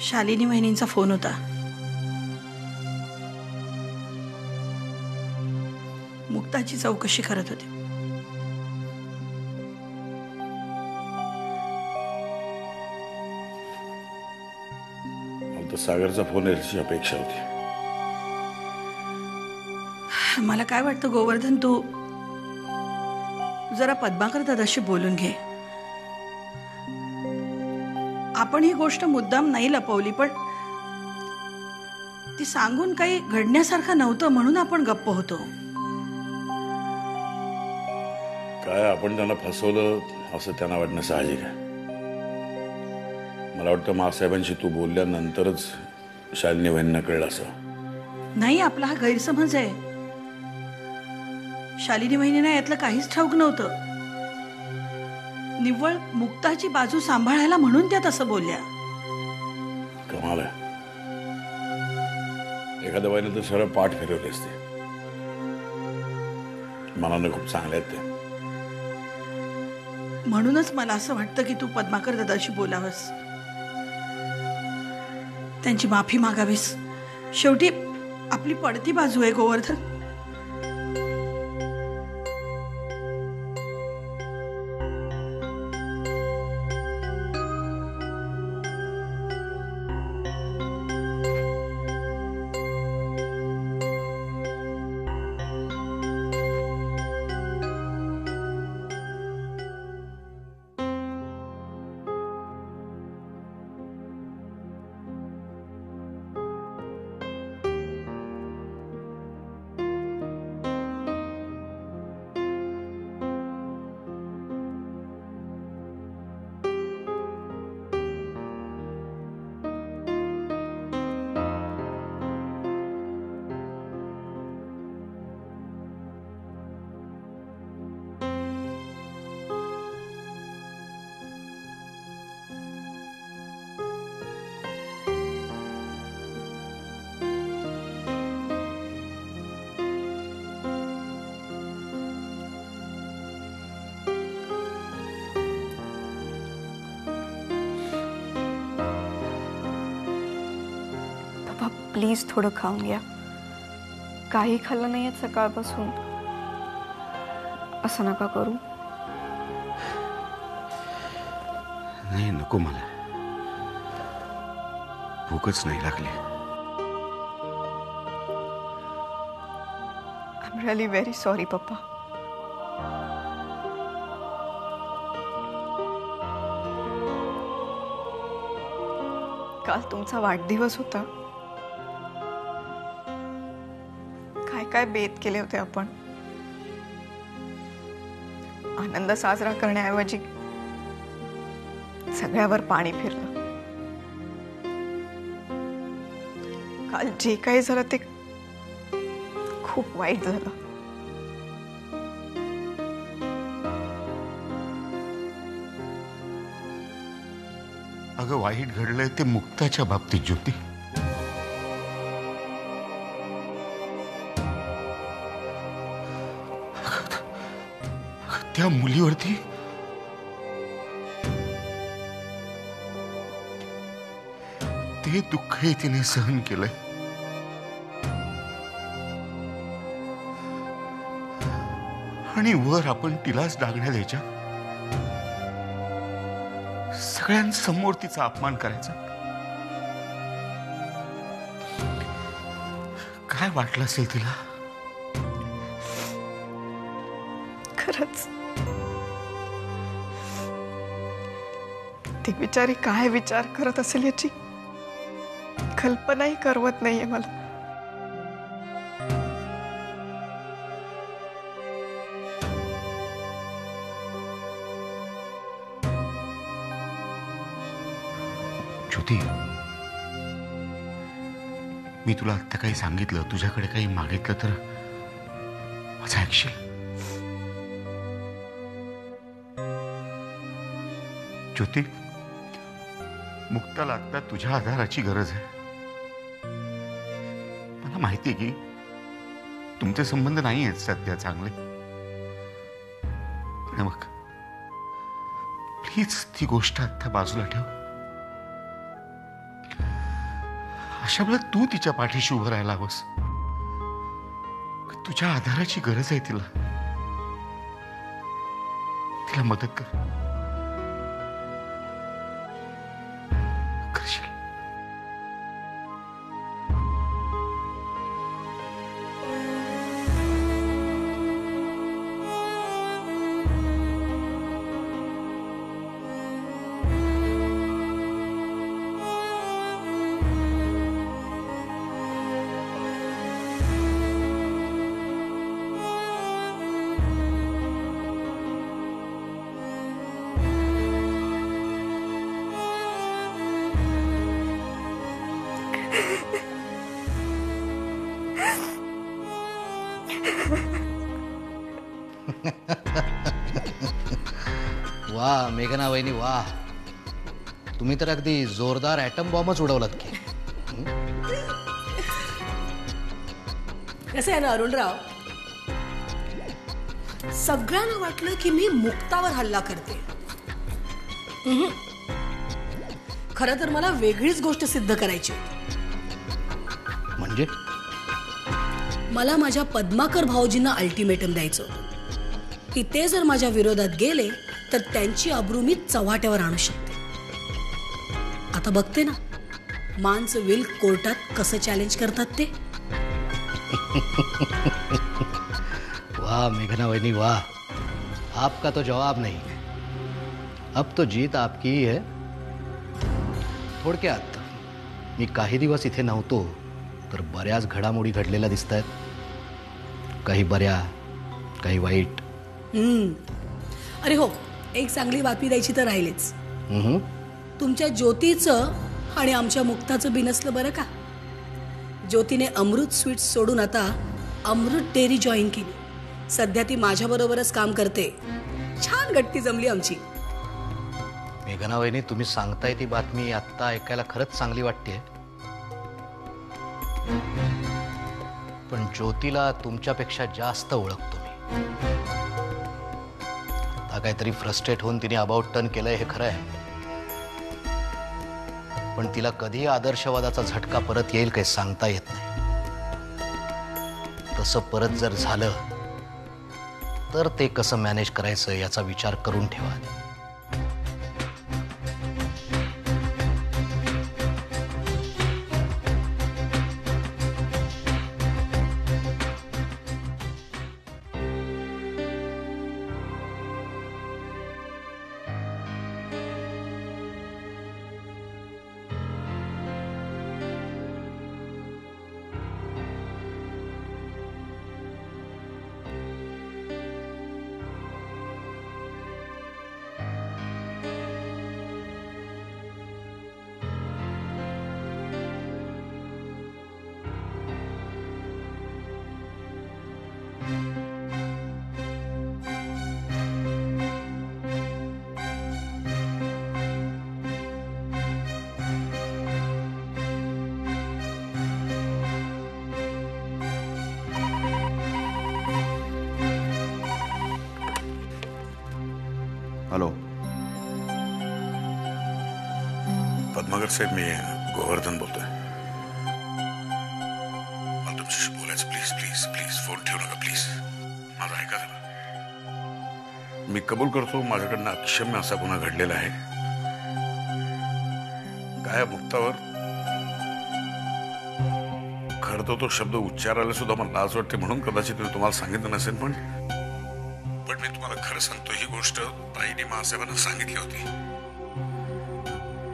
Shalini वहिनींचा phone होता. मुक्ताची चौकशी करत होते. सागरचा फोन याची अपेक्षा होती. मला काय वाटतं गोवर्धन, तू जरा पद्माकर दादाशी बोलून घे. आपण ही गोष्ट मुद्दाम नाही लपवली, पण ती सांगून काही घडण्यासारखं नव्हतं म्हणून आपण गप्प होतो. काय आपण त्यांना फसवलं असं त्यांना वाटणं साहजिक आहे. मला वाटतं मासाहेबांशी तू बोलल्यानंतरच शालिनी वहिनींना कळलं असं. नाही, आपला हा गैरसमज आहे. शालिनी वहिनींना यातलं काहीच ठाऊक नव्हतं. निव्वळ मुक्ताची बाजू सांभाळायला म्हणून त्या तसं बोलल्या. कमाल आहे. एखाद्या बाईने तर सरळ पाठ फिरवले असते. मनाने खूप चांगले आहेत ते. म्हणूनच मला असं वाटतं की तू पद्माकर दादाशी बोलावंस, त्यांची माफी मागावीस. शेवटी आपली पडती बाजू आहे गोवर्धन. प्लीज थोडं खाऊन घ्या. काही खाल्लं नाहीये सकाळपासून. असं नका करू. नाही, नको, मला भूकच नाही लागली. I am really very sorry पप्पा. काल तुमचा वाढदिवस होता. काय काय बेत केले होते आपण. आनंद साजरा करण्याऐवजी सगळ्यावर पाणी फिरलं. काल जे काही झालं ते खूप वाईट झालं. अगं, वाईट घडलंय ते मुक्ताच्या बाबतीत ज्योती. त्या मुलीवरती ते दुःख तिने सहन केलंय. आणि वर आपण तिलाच डागण्या द्यायच्या. सगळ्यांसमोर तिचा अपमान करायचा. काय वाटलं असेल तिला. खरंच ती बिचारी काय विचार करत असेल याची कल्पनाही करवत नाहीये मला. ज्योती, मी तुला आत्ता काही सांगितलं, तुझ्याकडे काही मागितलं तर माझं ऐकशील? ज्योती, मुक्ताला आता तुझ्या आधाराची गरज आहे. मला माहिती आहे की तुमचे संबंध नाही आहेत सध्या चांगले. पण मग प्लीज ती गोष्ट आता बाजूला ठेव. अशा वेळेला तू तिच्या पाठीशी उभं राहायला हवंस. तुझ्या आधाराची गरज आहे तिला. तिला मदत कर. करशील? वाह मेघना वहिनी वाह, तुम्ही तर अगदी जोरदार ॲटम बॉम्बच उडवलात की. कसं आहे ना अरुणराव, सगळ्यांना वाटलं की मी मुक्तावर हल्ला करते. खरं तर मला वेगळीच गोष्ट सिद्ध करायची होती. म्हणजे मला माझ्या पद्माकर भाऊजींना अल्टिमेटम द्यायचं होतं की ते जर माझ्या विरोधात गेले तर त्यांची अब्रू मी चव्हाट्यावर आणू शकते. आता बघते ना मानचं विल कोर्टात कसं चॅलेंज करतात ते. वाह मेघना वहिनी वाह, आपका तो जवाब नहीं. अब तो जीत आपकी ही है. थोडक्यात मी काही दिवस इथे नव्हतो तर बऱ्याच घडामोडी घडलेल्या दिसत आहेत. काही बऱ्या, काही वाईट. अरे हो, एक चांगली बातमी द्यायची तर राहिलीच. तुमच्या ज्योतीचं आणि आमच्या मुक्ताचं बिनसलं बरं का. ज्योतीने अमृत स्वीट्स सोडून आता अमृत डेअरी जॉईन केली. सध्या ती माझ्याबरोबरच काम करते. छान गट्टी जमली आमची. मेघना वहिनी, तुम्ही सांगताय ती बातमी आत्ता ऐकायला खरंच चांगली वाटते. पण ज्योतीला तुमच्यापेक्षा जास्त ओळखतो मी. आता काहीतरी फ्रस्ट्रेट होऊन तिने अबाउट टर्न केलंय हे खरं आहे. पण तिला कधी आदर्शवादाचा झटका परत येईल काही सांगता येत नाही. तसं परत जर झालं तर ते कसं मॅनेज करायचं याचा विचार करून ठेवा. हॅलो पद्माकर साहेब, मी गोवर्धन बोलतोय. मला तुमच्याशी बोलायचं. प्लीज प्लीज प्लीज फोन ठेवू नका प्लीज. माझं ऐका जरा. मी कबूल करतो माझ्याकडनं अक्षम्य असा गुन्हा घडलेला आहे. काय मुक्तावर खरं तर तो शब्द उच्चारायला सुद्धा मला लाज वाटते म्हणून कदाचित मी तुम्हाला सांगितलं नसेल. पण मी तुम्हाला खरं सांगतो, ही गोष्ट ताईने महासाहेबांना सांगितली होती.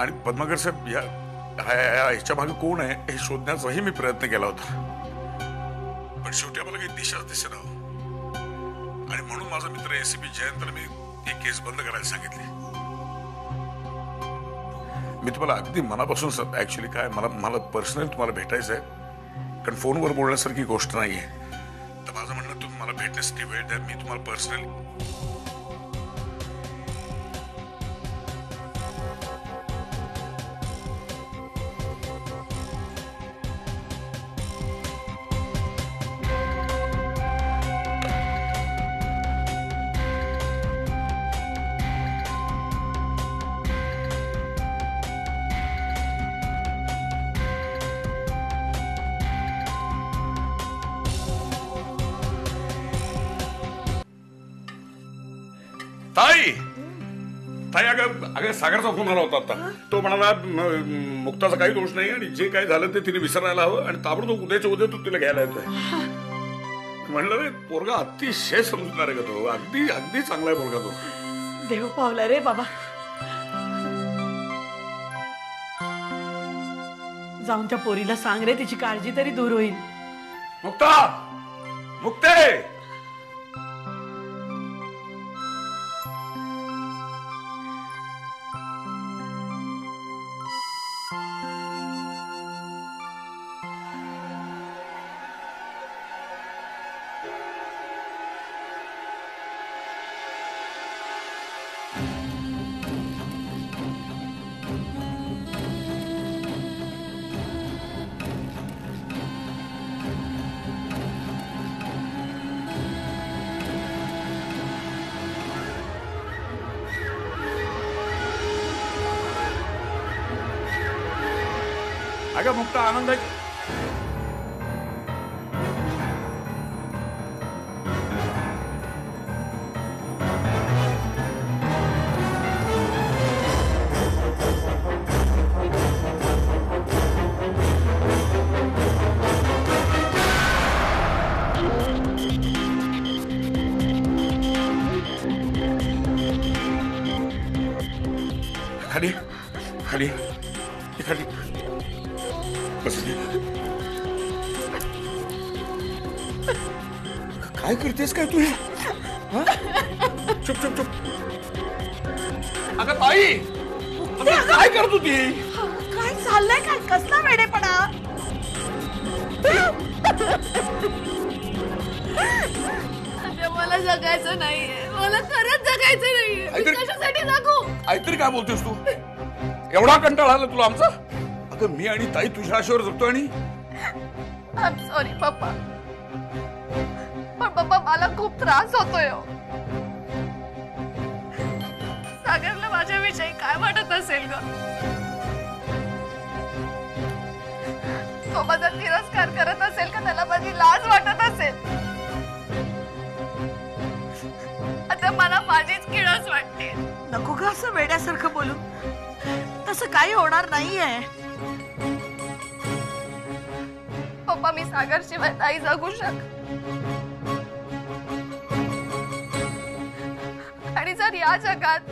आणि पद्माकर साहेब ह्याच्या मागे कोण आहे हे शोधण्याचाही मी प्रयत्न केला होता. पण शेवटी आम्हाला काही दिशाच दिसेना. आणि म्हणून माझा मित्र एसीपी जयंतला मी ही केस बंद करायला सांगितली. मी तुम्हाला अगदी मनापासून ऍक्च्युली काय मला पर्सनली तुम्हाला भेटायचं आहे. कारण फोनवर बोलण्यासारखी गोष्ट नाहीये. तर माझं म्हणणं तुम्ही मला भेटण्यासाठी वेळ द्या. मी तुम्हाला पर्सनली ताई ताई अगं अगं सागरचा फोन आला होता आता. तो म्हणाला मुक्ताचा काही दोष नाही आणि जे काही झालं ते तिने विसरायला हवं आणि ताबडतोब उद्याच्या उद्या तू तिला घ्यायला येतोय. म्हणलं रे पोरगा अतिशय समजूतदार आहे का तो. अगदी अगदी चांगला आहे पोरगा तो. देव पावला रे बाबा. जाऊन त्या पोरीला सांग रे, तिची काळजी तरी दूर होईल. मुक्ता मुक्ते अगं मुक्ता आनंद आहे. खाली खाली खाली काय करतेस काय तू? चुप चुप चुप. अगं ताई काय करत होती? काय चाललंय? काय कसला वेडेपणा? मला जगायचं नाहीये, मला खरंच जगायचं नाहीये. कशासाठी जगू? काहीतरी काय बोलतेस तू? एवढा कंटाळा आला तुला आमचा? अगं मी आणि ताई तुझ्या आशेवर जगतो आणि आय एम सॉरी पप्पा, पण पप्पा मला खूप त्रास होतोय. सागरला माझ्याविषयी काय वाटत असेल ग? तो माझा तिरस्कार करत असेल का? त्याला माझी लाज वाटत असेल? आता मला माझीच किळस वाटते. नको का असं वेड्यासारखं बोलू. तसं काही होणार नाहीये. पप्पा मी सागर शिवाय नाही जगू आणि जर या जगात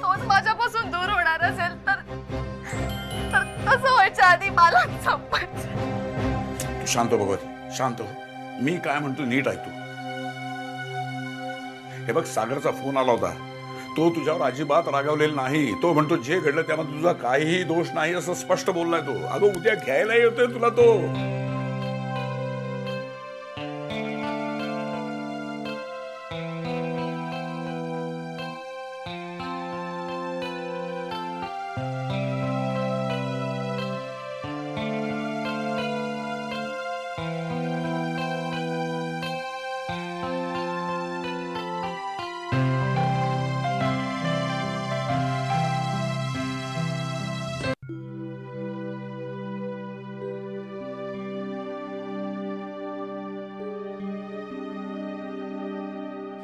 तोच माझ्यापासून दूर होणार असेल तर तसं व्हायच्या आधी मला संपायचं. तू शांत हो भगवत, शांत हो. मी काय म्हणतो नीट ऐकतो. हे बघ सागरचा फोन आला होता. तो तुझ्यावर अजिबात रागावलेला नाही. तो म्हणतो जे घडलं त्यामध्ये तुझा काहीही दोष नाही असं स्पष्ट बोललाय तो. अगं उद्या घ्यायला येतोय तुला तो.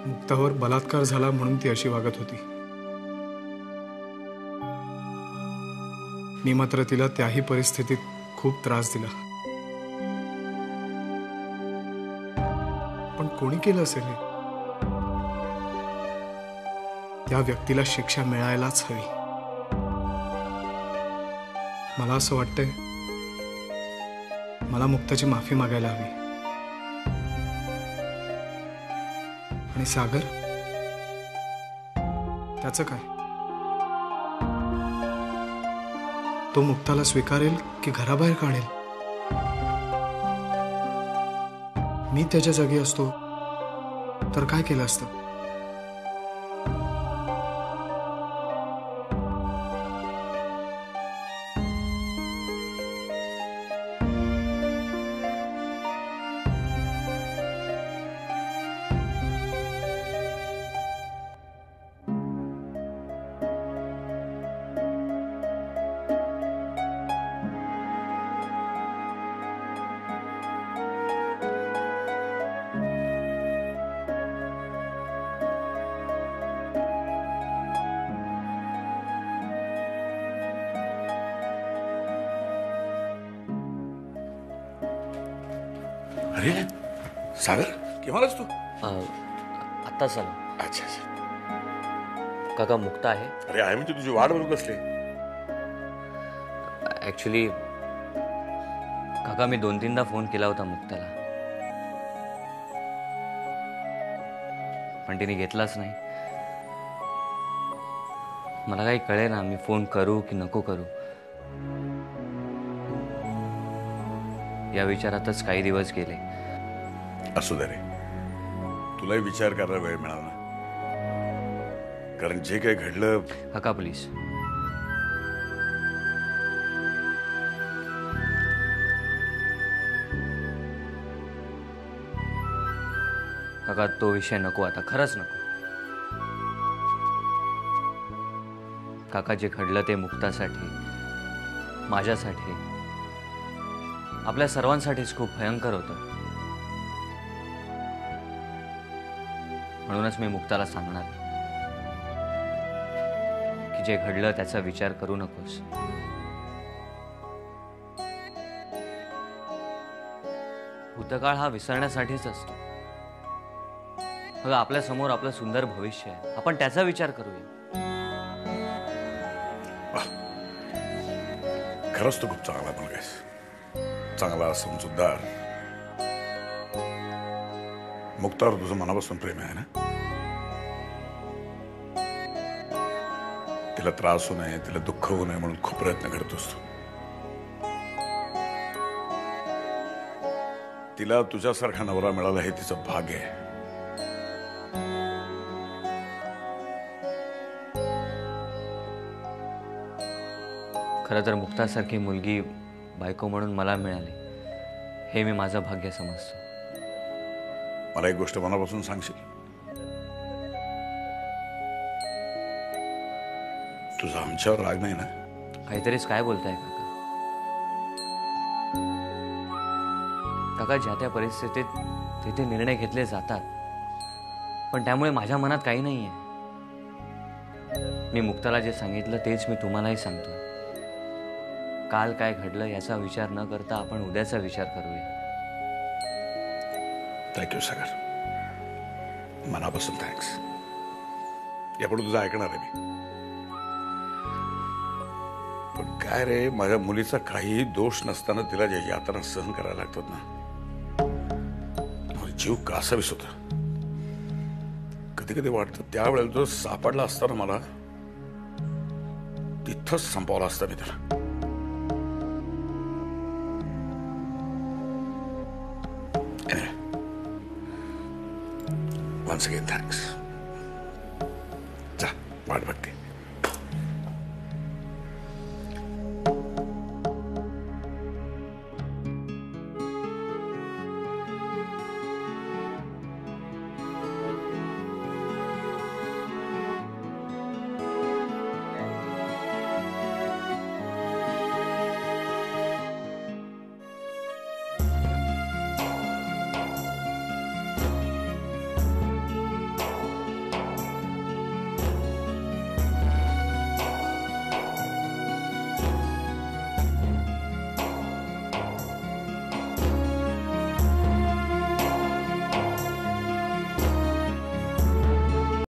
मुक्तावर बलात्कार झाला म्हणून ती अशी वागत होती. मी मात्र तिला त्याही परिस्थितीत खूप त्रास दिला. पण कोणी केलं असेल हे? त्या व्यक्तीला शिक्षा मिळायलाच हवी. मला असं वाटतंय मला मुक्ताची माफी मागायला हवी. आणि सागर त्याचं काय? तो मुक्ताला स्वीकारेल की घराबाहेर काढेल? मी त्याच्या जागी असतो तर काय केलं असतं? अरे सागर केव्हा आलास तू? आत्ताच आलो. अच्छा अच्छा. काका मुक्ता आहे? अरे आहे म्हणजे तुझी वाट बघत बसले. ॲक्च्युली काका मी 2-3दा फोन केला होता मुक्ताला, पण तिने घेतलाच नाही. मला काही कळे ना मी फोन करू की नको करू. या विचारातच काही दिवस गेले. असू दे रे, तुलाही विचार करायला वेळ मिळाला ना, कारण जे काही घडलं. काका प्लीज. काका तो विषय नको आता, खरंच नको. काका जे घडलं ते मुक्तासाठी, माझ्यासाठी, आपल्या सर्वांसाठीच खूप भयंकर होतं. म्हणूनच मी मुक्ताला सांगणार की जे घडलं त्याचा विचार करू नकोस. भूतकाळ हा विसरण्यासाठीच असतो. अगं आपल्या समोर आपलं सुंदर भविष्य आहे, आपण त्याचा विचार करूया. खरंच तू खूप चांगला मुलगा आहेस, चांगला समजूतदार. मुक्तावर तुझं मनापासून प्रेम आहे ना? तिला त्रास होऊ नये, तिला दुःख होऊ नये म्हणून खूप प्रयत्न करतोस तू. तिला तुझ्यासारखा नवरा मिळाला हे तिचं भाग्य आहे. खरं तर मुक्तासारखी मुलगी बायको म्हणून मला मिळाली हे मी माझं भाग्य समजतो. मला एक गोष्ट मनापासून सांगशील? तुझा आमच्यावर राग नाही ना? काहीतरीच काय बोलताय काका? काका ज्या त्या परिस्थितीत तिथे निर्णय घेतले जातात, पण त्यामुळे माझ्या मनात काही नाहीये. मी मुक्ताला जे सांगितलं तेच मी तुम्हालाही सांगतो. काल काय घडलं याचा विचार न करता आपण उद्याचा विचार करूया. थँक्यू सागर, मनापासून थँक्स. यापुढे तुझं ऐकणार आहे मी. पण काय रे, माझ्या मुलीचा काहीही दोष नसताना तिला ज्या यातना सहन करायला लागतात ना, जीव कासावीस होता. कधी कधी वाटतं त्यावेळेला जो सापडला असताना मला तिथंच संपवला असता मी त्याला. Once again, thanks. जा, वाट बघते.